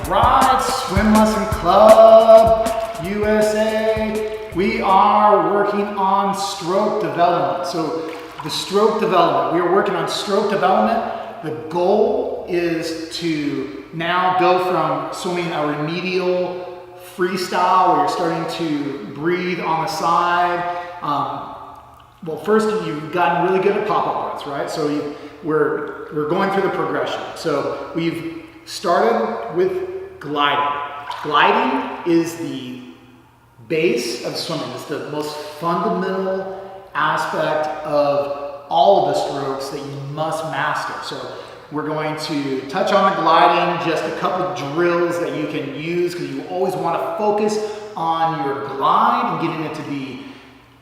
right, Swim Lesson Club USA. We are working on stroke development. So the stroke development, we are working on stroke development. The goal is to now go from swimming a remedial freestyle where you're starting to breathe on the side. Well, first you've gotten really good at pop-up breaths, right? So we're going through the progression. So we've started with gliding. Gliding is the base of swimming. It's the most fundamental aspect of all of the strokes that you must master. So we're going to touch on the gliding, just a couple drills that you can use because you always want to focus on your glide and getting it to be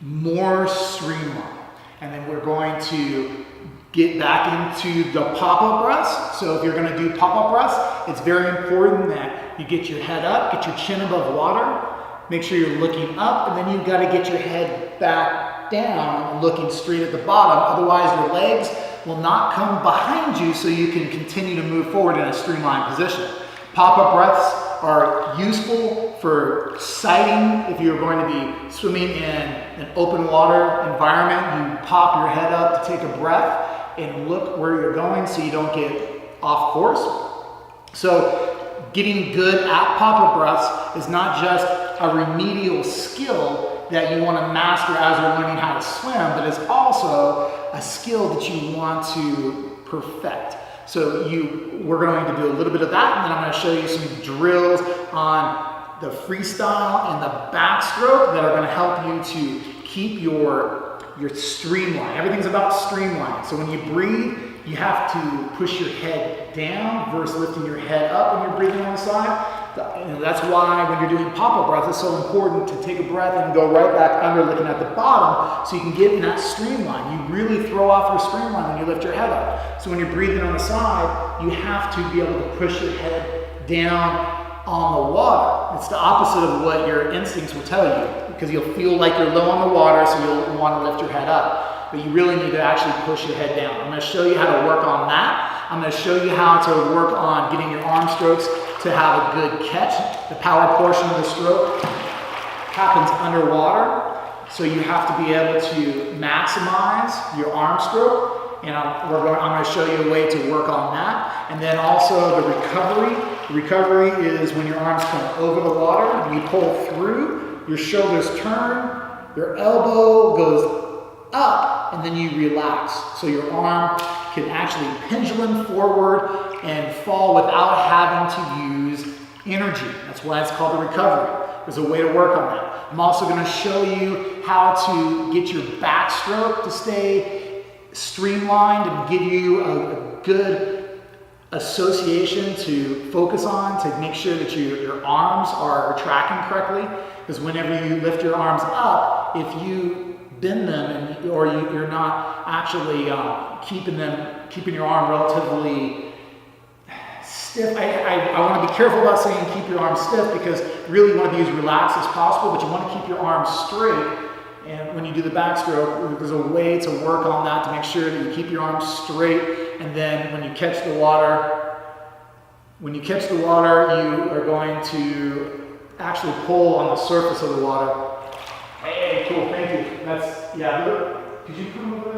more streamlined. And then we're going to get back into the pop-up breaths. So if you're going to do pop-up breaths, it's very important that you get your head up, get your chin above water, make sure you're looking up, and then you've got to get your head back down, looking straight at the bottom. Otherwise, your legs will not come behind you so you can continue to move forward in a streamlined position. Pop-up breaths are useful for sighting. If you're going to be swimming in an open water environment, you pop your head up to take a breath and look where you're going so you don't get off course. So getting good at pop-up breaths is not just a remedial skill that you want to master as you're learning how to swim, but it's also a skill that you want to perfect. So we're going to do a little bit of that, and then I'm going to show you some drills on the freestyle and the backstroke that are going to help you to keep your streamline. Everything's about streamline. So when you breathe, you have to push your head down versus lifting your head up when you're breathing on the side. And that's why when you're doing pop-up breath, it's so important to take a breath and go right back under looking at the bottom so you can get in that streamline. You really throw off your streamline when you lift your head up. So when you're breathing on the side, you have to be able to push your head down on the water. It's the opposite of what your instincts will tell you, because you'll feel like you're low on the water, so you'll want to lift your head up. But you really need to actually push your head down. I'm going to show you how to work on that. I'm going to show you how to work on getting your arm strokes to have a good catch. The power portion of the stroke happens underwater, so you have to be able to maximize your arm stroke. And I'm going to show you a way to work on that. And then also the recovery. The recovery is when your arms come over the water and you pull through, your shoulders turn, your elbow goes up, and then you relax. So your arm can actually pendulum forward and fall without having to use energy. That's why it's called the recovery. There's a way to work on that. I'm also going to show you how to get your backstroke to stay streamlined and give you a good association to focus on to make sure that your arms are tracking correctly. Because whenever you lift your arms up, if you bend them or you're not actually keeping your arm relatively stiff. I want to be careful about saying keep your arms stiff, because really you want to be as relaxed as possible, but you want to keep your arms straight. And when you do the backstroke, there's a way to work on that to make sure that you keep your arms straight. And then when you catch the water, you are going to actually pull on the surface of the water. Hey, cool, thank you. Could you put them over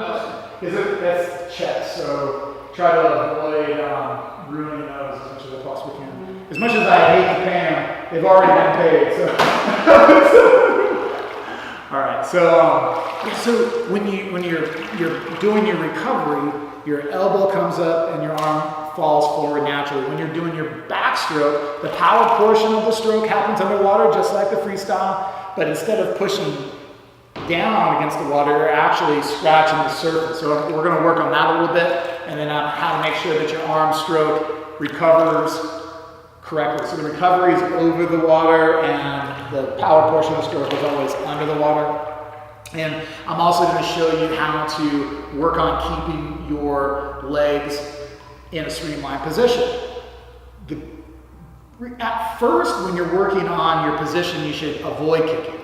there? That's chest, so try to avoid ruining your nose as much as I possibly can. As much as I hate to pay them, they've already been paid, so. All right, so when you're doing your recovery, your elbow comes up and your arm falls forward naturally. When you're doing your backstroke, the power portion of the stroke happens underwater, just like the freestyle. But instead of pushing down against the water, you're actually scratching the surface. So we're going to work on that a little bit, and then how to make sure that your arm stroke recovers correctly. So the recovery is over the water, and the power portion of the stroke is always under the water. And I'm also going to show you how to work on keeping your legs in a streamlined position. At first, when you're working on your position, you should avoid kicking.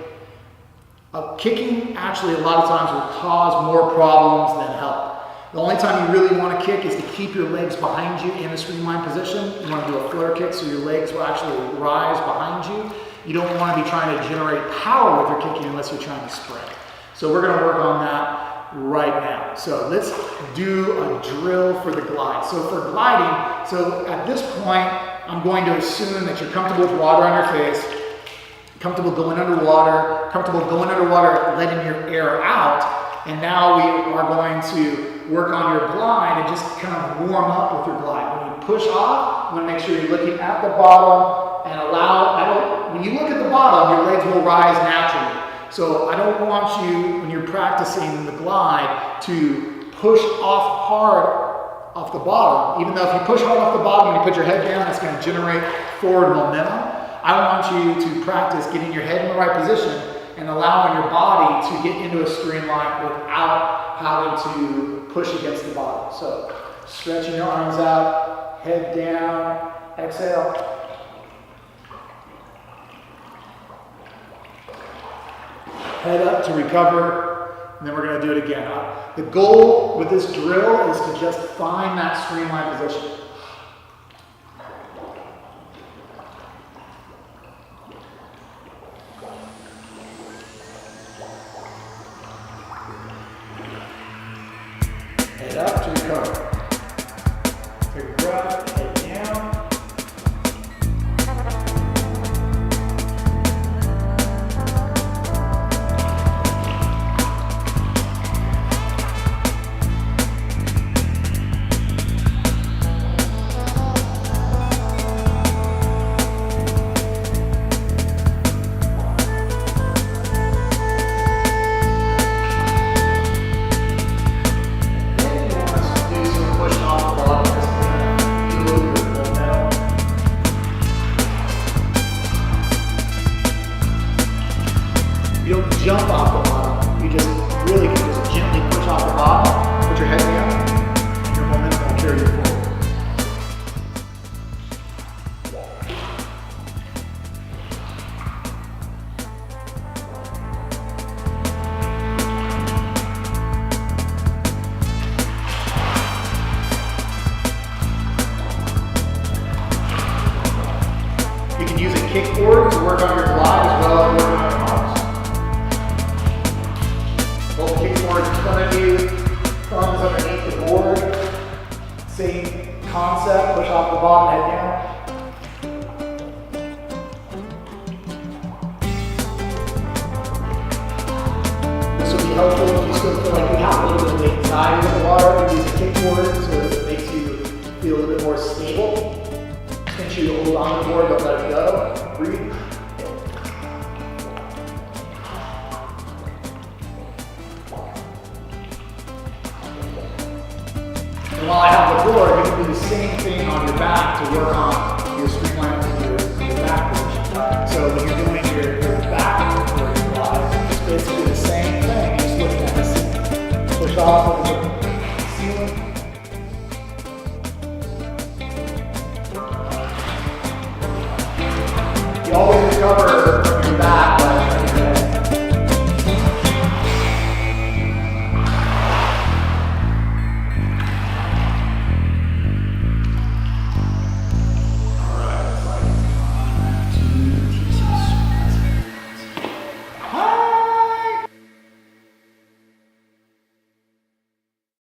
Kicking actually a lot of times will cause more problems than help. The only time you really want to kick is to keep your legs behind you in a streamlined position. You want to do a flare kick so your legs will actually rise behind you. You don't want to be trying to generate power with your kicking unless you're trying to sprint. So we're going to work on that right now. So let's do a drill for the glide. So for gliding, so at this point, I'm going to assume that you're comfortable with water on your face, comfortable going underwater, letting your air out. And now we are going to work on your glide and just kind of warm up with your glide. When you push off, you want to make sure you're looking at the bottom and when you look at the bottom, your legs will rise naturally. So I don't want you, when you're practicing the glide, to push off hard off the bottom. Even though if you push hard off the bottom and you put your head down, that's going to generate forward momentum. I want you to practice getting your head in the right position and allowing your body to get into a streamline without having to push against the bottom. So stretching your arms out, head down, exhale. Head up to recover, and then we're going to do it again. The goal with this drill is to just find that streamline position. Head up to recover. Take a breath, head down. You don't jump off the bottom, you just really can just gently push off the bottom, put your head down, your momentum will carry you forward. You can use a kickboard to work on your glide as well as working on your arms. Both kickboards in front of you, thumbs underneath the board. Same concept, push off the bottom, head down. This will be helpful if you still feel like you have a little bit of anxiety in the water. Use a kickboard so that it makes you feel a little bit more stable. Make sure you hold on the board, don't let it go. Breathe. And while I have the board, you can do the same thing on your back to work on your streamline and your back position. So when you're doing your back or your glide, it's basically the same thing, just looking at the seat. Push off with your